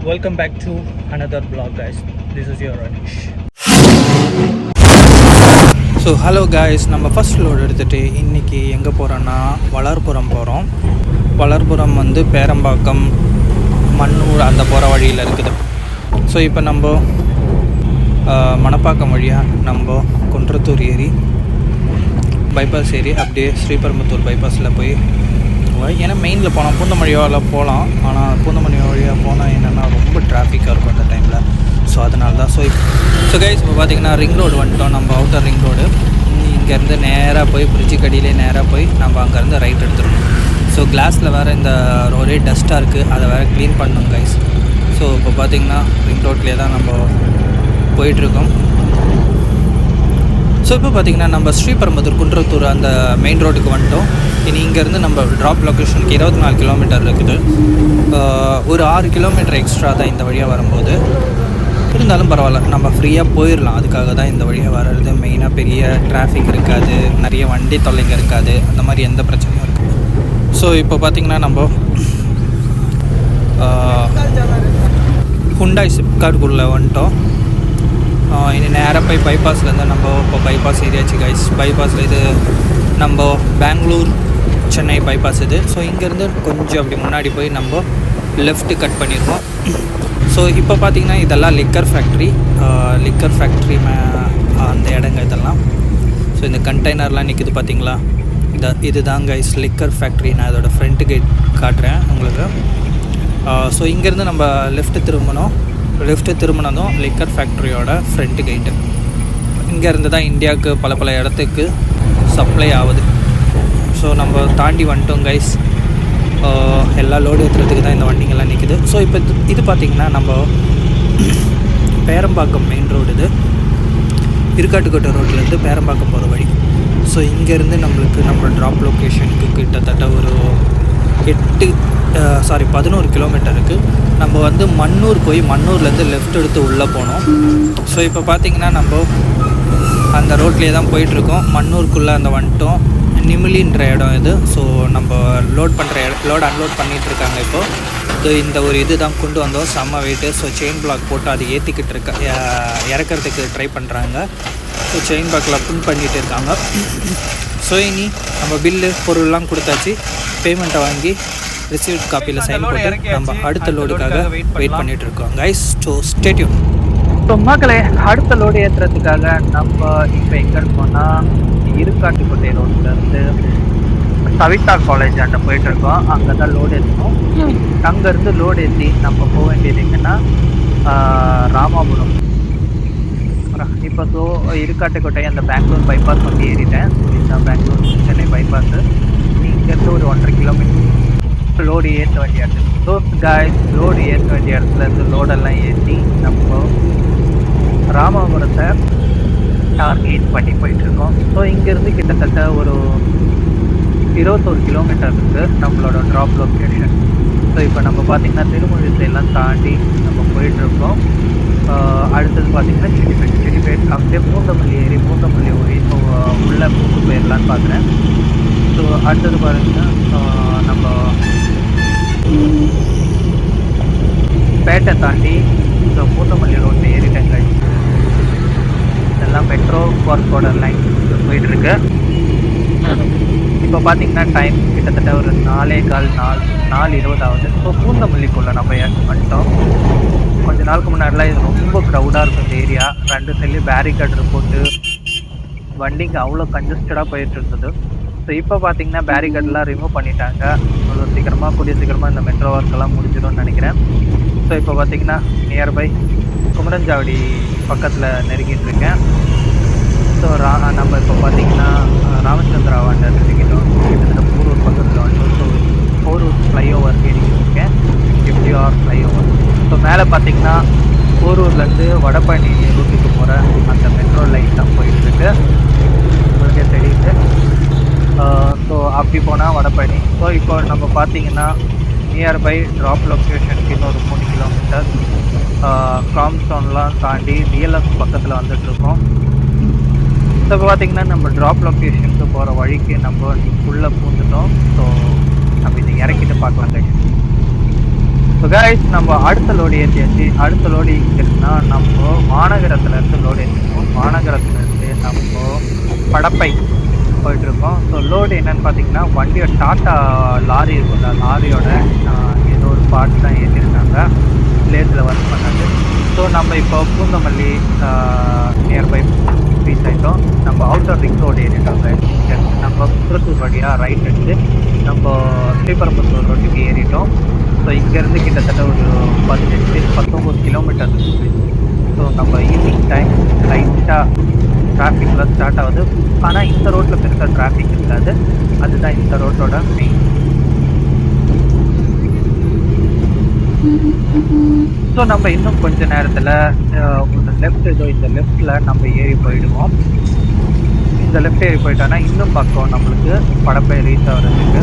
Welcome back to another vlog, guys. This is your Anish. So hello guys, நம்ம first load எடுத்துகிட்டு இன்றைக்கி எங்கே போகிறோன்னா வளர்புரம் போகிறோம். வளர்புரம் வந்து பேரம்பாக்கம், மண்ணூர் அந்த போகிற வழியில் இருக்குது. ஸோ இப்போ நம்ம மணப்பாக்கம் வழியாக நம்ம குன்றத்தூர் ஏறி பைபாஸ் ஏறி அப்படியே ஸ்ரீபெரும்புத்தூர் பைபாஸில் போய், ஏன்னா மெயினில் போனால் பூந்தமல்லி வழியாக போகலாம். ஆனால் பூந்தமல்லி வழியாக போனால் என்னென்னா ரொம்ப டிராஃபிக்காக இருக்கும் அந்த டைமில். ஸோ அதனால தான். ஸோ கைஸ் இப்போ பார்த்திங்கன்னா ரிங் ரோடு வந்துட்டோம். நம்ம அவுட்டர் ரிங் ரோடு இங்கேருந்து நேராக போய் பிரிட்ஜுக்கடியிலே நேராக போய் நம்ம அங்கேருந்து ரைட் எடுத்துடணும். ஸோ கிளாஸில் வேறு இந்த ஒரே டஸ்ட்டாக இருக்குது, அதை வேறு க்ளீன் பண்ணணும் கைஸ். ஸோ இப்போ பார்த்திங்கன்னா ரிங் ரோட்லேயே தான் நம்ம போயிட்டுருக்கோம். ஸோ இப்போ பார்த்திங்கன்னா நம்ம ஸ்ரீபெரும்புத்தூர் குன்றத்தூர் அந்த மெயின் ரோட்டுக்கு வந்துட்டோம். இனி இங்கேருந்து நம்ம ட்ராப் லொக்கேஷனுக்கு 24 கிலோமீட்டர் இருக்குது. ஒரு 6 கிலோமீட்டர் எக்ஸ்ட்ரா தான் இந்த வழியாக வரும்போது. இருந்தாலும் பரவாயில்ல, நம்ம ஃப்ரீயாக போயிடலாம். அதுக்காக தான் இந்த வழியாக வர்றது. மெயினாக பெரிய டிராஃபிக் இருக்காது, நிறைய வண்டி தொல்லைங்க இருக்காது, அந்த மாதிரி எந்த பிரச்சனையும் இருக்காது. ஸோ இப்போ பார்த்திங்கன்னா நம்ம ஹுண்டாய் சிப்கார்டுக்குள்ளே வந்துட்டோம். இனி நேராக போய் பைபாஸ்லேருந்து நம்ம இப்போ பைபாஸ் ஏரியாச்சு கைஸ். பைபாஸில் இது நம்ம பெங்களூர் சென்னை பைபாஸ் இது. ஸோ இங்கேருந்து கொஞ்சம் அப்படி முன்னாடி போய் நம்ம லெஃப்ட்டு கட் பண்ணிடுவோம். ஸோ இப்போ பார்த்திங்கன்னா இதெல்லாம் லிக்கர் ஃபேக்ட்ரி அந்த இடங்க இதெல்லாம். ஸோ இந்த கண்டெய்னர்லாம் நிற்குது பார்த்திங்களா, இதுதான் கைஸ் லிக்கர் ஃபேக்ட்ரி. நான் இதோட ஃப்ரண்ட் கேட் காட்டுறேன் உங்களுக்கு. ஸோ இங்கேருந்து நம்ம லெஃப்ட்டு திரும்பினதும் லிக்கர் ஃபேக்ட்ரியோட ஃப்ரண்ட் கேட்டு. இங்கேருந்து தான் இந்தியாவுக்கு பல இடத்துக்கு சப்ளை ஆகுது. ஸோ நம்ம தாண்டி வந்துட்டோம் கைஸ். எல்லா லோடு ஏற்றுறதுக்கு தான் இந்த வண்டிங்கெல்லாம் நிற்குது. ஸோ இப்போ இது பார்த்திங்கன்னா நம்ம பேரம்பாக்கம் மெயின் ரோடு. இது இருக்காட்டுக்கோட்டை ரோட்லேருந்து பேரம்பாக்கம் போகிற வழி. ஸோ இங்கேருந்து நம்ம ட்ராப் லொக்கேஷனுக்கு கிட்டத்தட்ட ஒரு 11 கிலோமீட்டர் இருக்குது. நம்ம வந்து மண்ணூர் போய் மண்ணூர்லேருந்து லெஃப்ட் எடுத்து உள்ளே போனோம். ஸோ இப்போ பார்த்திங்கன்னா நம்ம அந்த ரோட்லேயே தான் போயிட்டுருக்கோம். மண்ணூருக்குள்ளே அந்த வந்துட்டோம். நிமிலின்ற இடம் இது. ஸோ நம்ம லோட் அன்லோட் பண்ணிகிட்ருக்காங்க இப்போது. இந்த ஒரு இது தான் கொண்டு வந்தோம், செம்ம வெயிட்டு. ஸோ செயின் பிளாக் போட்டு அதை ஏற்றிக்கிட்டு இறக்கிறதுக்கு ட்ரை பண்ணுறாங்க. ஸோ செயின் பிளாக்கில் புன் பண்ணிகிட்டு இருக்காங்க. ஸோ இனி நம்ம பில்லு பொருள்லாம் கொடுத்தாச்சு, பேமெண்ட்டை வாங்கி ரிசீவ்ட் காப்பியில் சைன் போட்டு நம்ம அடுத்த லோடுக்காக வெயிட் பண்ணிகிட்ருக்கோம் guys. So stay tune. So மக்களே, அடுத்த லோடு ஏற்றுறதுக்காக நம்ம இப்போ எங்கே இருக்கோம்னா இருக்காட்டுக்கோட்டை ரோட்லேருந்து சவிதா காலேஜ் அங்கே போயிட்டுருக்கோம். அங்கே தான் லோடு ஏற்றணும். அங்கேருந்து லோடு ஏற்றி நம்ம போக வேண்டியது எங்கன்னா ராமாபுரம். இப்போ ஸோ இருக்காட்டுக்கோட்டை அந்த பெங்களூர் பைபாஸ் வந்து ஏறிட்டேன். இதுதான் பெங்களூர் சென்னை பைபாஸு. இங்கேருந்து ஒரு 1.5 கிலோமீட்டர் லோடு ஏற்ற வேண்டிய இடத்துல. ஸோ காய்ஸ், லோடு ஏற்ற வேண்டிய இடத்துலேருந்து லோடெல்லாம் ஏற்றி நம்ம ராமாபுரத்தை டார்கெட் பண்ணி போயிட்டுருக்கோம். ஸோ இங்கேருந்து கிட்டத்தட்ட ஒரு 21 கிலோமீட்டர் இருக்குது நம்மளோட ட்ராப் லொக்கேஷன். ஸோ இப்போ நம்ம பார்த்திங்கன்னா திருமழிசையெல்லாம் தாண்டி நம்ம போயிட்டுருக்கோம். அடுத்தது பார்த்திங்கன்னா செடிப்பேட் அப்படியே பூந்தமல்லி ஏறி பூந்தமல்லி உள்ளே பூந்து போயிடலான்னு பார்க்குறேன். ஸோ அடுத்தது பாருங்கன்னா நம்ம பேட்டை தாண்டி ஸோ பூந்தமல்லி ரோட்டில் ஏறிட்டேங்க. இதெல்லாம் மெட்ரோ ஒர்க்கோட லைன் போயிட்டுருக்கு. இப்போ பார்த்திங்கன்னா டைம் கிட்டத்தட்ட ஒரு 4:20 ஆகுது. ஸோ பூந்தமல்லிக்குள்ளே நம்ம வந்துட்டோம். கொஞ்ச நாளுக்கு முன்னாடிலாம் இது ரொம்ப க்ரௌடாக இருக்கும் இந்த ஏரியா. 2 சைட்லேயும் பேரிகேட் போட்டு வண்டிங்க அவ்வளோ கன்ஜஸ்டடாக போயிட்டு இருந்தது. ஸோ இப்போ பார்த்திங்கன்னா பேரிகேட்லாம் ரிமூவ் பண்ணிட்டாங்க. அவ்வளோ கூடிய சீக்கிரமாக இந்த மெட்ரோ ஒர்க்கெல்லாம் முடிஞ்சிடும்னு நினைக்கிறேன். ஸோ இப்போ பார்த்திங்கன்னா நியர்பை குமரஞ்சாவடி பக்கத்தில் நெருங்கிட்டு இருக்கேன். ஸோ நம்ம இப்போ பார்த்திங்கன்னா ராமச்சந்திரா வாண்டை நெருங்கிட்டோம். கிட்டத்தட்ட போரூர் பக்கத்தில் வந்துட்டோம். ஸோ போரூர் ஃப்ளைஓவர் ஏறிக்கிட்டு இருக்கேன், FDR ஃப்ளைஓவர். ஸோ மேலே பார்த்திங்கன்னா போரூர்லேருந்து வடபழனி ரூட்டுக்கு போகிற அந்த மெட்ரோ லைன் தான் போயிட்டுருக்கு, உங்களுக்கே தெரியுது. ஸோ அப்படி போனால் வடபழனி. ஸோ இப்போ நம்ம பார்த்திங்கன்னா நியர்பை ட்ராப் லொக்கேஷனுக்கு இன்னொரு 3 கிலோமீட்டர் காம்ஸ்டோன்லாம் தாண்டி டிஎல்எஃப் பக்கத்தில் வந்துட்டுருக்கோம். ஸோ இப்போ பார்த்திங்கன்னா நம்ம ட்ராப் லொக்கேஷனுக்கு போகிற வழிக்கு நம்ம உள்ளே பூந்துட்டோம். ஸோ நம்ம இதை இறக்கிட்டு பார்க்கலாம் கைஸ். ஸோ கைஸ் நம்ம அடுத்த லோடு ஏற்றியாச்சு. அடுத்த லோடு எங்கே இருக்குன்னா நம்ம மாநகரத்துலேருந்து லோடு ஏற்றிருக்கோம். மாநகரத்துலேருந்து நம்ம படப்பை போயிட்டுருக்கோம். ஸோ லோடு என்னென்னு பார்த்தீங்கன்னா வண்டியோட டாட்டா லாரி இருக்கும்ல, லாரியோட ஏதோ ஒரு பார்ட் தான் ஏற்றிருக்காங்க, லேத்தில் ஒர்க் பண்ணாது. ஸோ நம்ம இப்போ பூந்தமல்லி நியர்பை ரீச் ஆகிட்டோம். நம்ம அவுட்டர் ரிங் ரோடு ஏறிட்டோங்க. நம்ம குன்றத்தூர் வழியாக ரைட் எடுத்து நம்ம ஸ்ரீபெரும்புத்தூர் ரோட்டுக்கு ஏறிட்டோம். ஸோ இங்கேருந்து கிட்டத்தட்ட ஒரு 18-19 கிலோமீட்டர் இருக்குது. ஸோ நம்ம ஈவினிங் டைம் லைட்டாக டிராஃபிக்லாம் ஸ்டார்ட் ஆகுது. ஆனால் இந்த ரோட்டில் பெருசாக டிராஃபிக் இருக்காது. அதுதான் இந்த ரோட்டோட மெயின். ஸோ நம்ம இன்னும் கொஞ்ச நேரத்தில் ஒரு லெஃப்ட் ஏதோ இந்த லெஃப்டில் நம்ம ஏறி போயிடுவோம். இந்த லெஃப்ட் ஏறி போயிட்டோன்னா இன்னும் பக்கம் நம்மளுக்கு படப்பை ரீச் ஆகிறதுக்கு.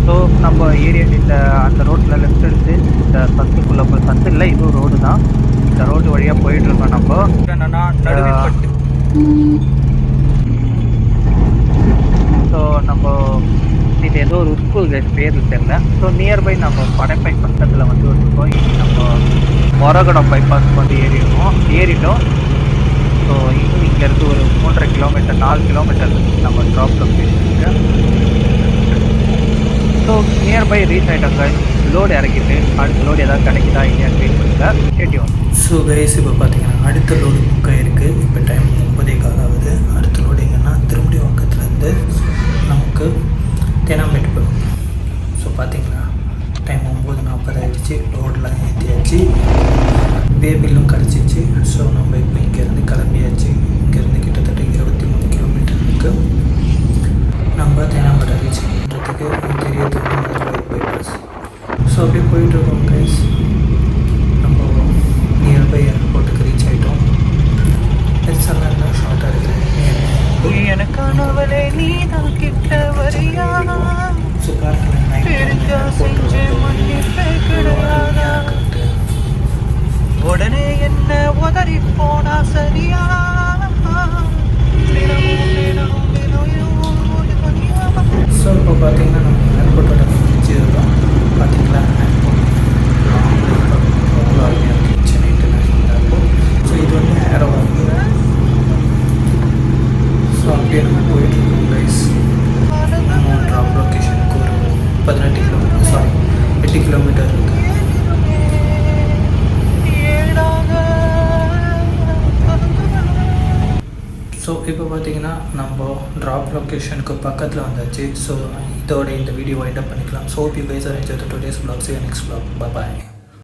ஸோ நம்ம ஏரியா இந்த அந்த ரோட்டில் லெஃப்ட் எடுத்து இந்த சந்துக்குள்ளே போய், சந்து இல்லை இதுவும் ரோடு தான், இந்த ரோடு வழியாக போயிட்டுருக்கோம். நம்ம என்னென்னா நடுவில்பட்டு. ஸோ நம்ம இது ஏதோ ஒரு ஸ்கூல் பேர் தெரியல. ஸோ நியர்பை நம்ம படப்பை பக்கத்தில் வந்து இருக்கோம். நம்ம மொரகடம் பைபாஸ் வந்து ஏறிட்டோம். ஸோ இன்னும் இங்கேருந்து ஒரு 3.5 கிலோமீட்டர் 4 கிலோமீட்டர் நம்ம ட்ராப் லொக்கேஷனுக்கு. ஸோ நியர்பை ரீச் ஆகிட்டாங்க. லோடு இறக்கிட்டு அடுத்த லோடு ஏதாவது கிடைக்குதா இல்லையான்னு வெயிட் பண்ணுங்கள். கேட்டியோம். ஸோ கைஸ் இப்போ பார்த்தீங்கன்னா அடுத்த லோடு புக் ஆகிருக்கு. இப்போ டைம் 9:15 ஆகுது. அடுத்த லோடு எங்கன்னா திரும்பி பக்கத்துலேருந்து நமக்கு தேனாம்பேட்டு போகும். ஸோ பார்த்தீங்கன்னா டைம் 9:40 ஆகிடுச்சு. லோடெலாம் ஏற்றியாச்சு, பேபிலும் கிடச்சிச்சு. ஸோ நம்ம இப்போ இங்கேருந்து கிளம்பியாச்சு. இங்கேருந்து கிட்டத்தட்ட 23 கிலோமீட்டர் இருக்குது. நம்ம தேனாம்பேட்டை ரீச் பண்ணுறதுக்கு பெரிய பைபாஸ். ஸோ அப்படியே போயிட்டுருக்கோம் கைஸ். நம்ம நியர்பை ஏர்போர்ட்டுக்கு ரீச் ஆகிட்டோம். பெருசாக இல்லை, ஷார்ட்டாக இருக்கிறேன். எனக்கானவளே நீ தான் கிட்ட வரியா. ஸோ உடனே என்ன உதறி போனா சரியா. ஸோ இப்போ பார்த்தீங்கன்னா நம்ம ஏர்போர்ட்டோட முடிச்சிருக்கோம். பார்த்தீங்களா airport Chennai international airport. So இது வந்து ஏரோ வந்து. ஸோ அப்படியே நம்ம போயிட்டுருக்கோம் கைஸ். நம்ம ட்ராப் லொக்கேஷனுக்கு ஒரு 8 கிலோமீட்டர் இருக்குது. ஸோ இப்போ பார்த்தீங்கன்னா நம்ம ட்ராப் லொக்கேஷனுக்கு பக்கத்தில் வந்தாச்சு. ஸோ இதோட இந்த வீடியோ வைண்ட் அப் பண்ணிக்கலாம். So hope you guys are enjoy the today's vlog. See you next vlog. Bye bye.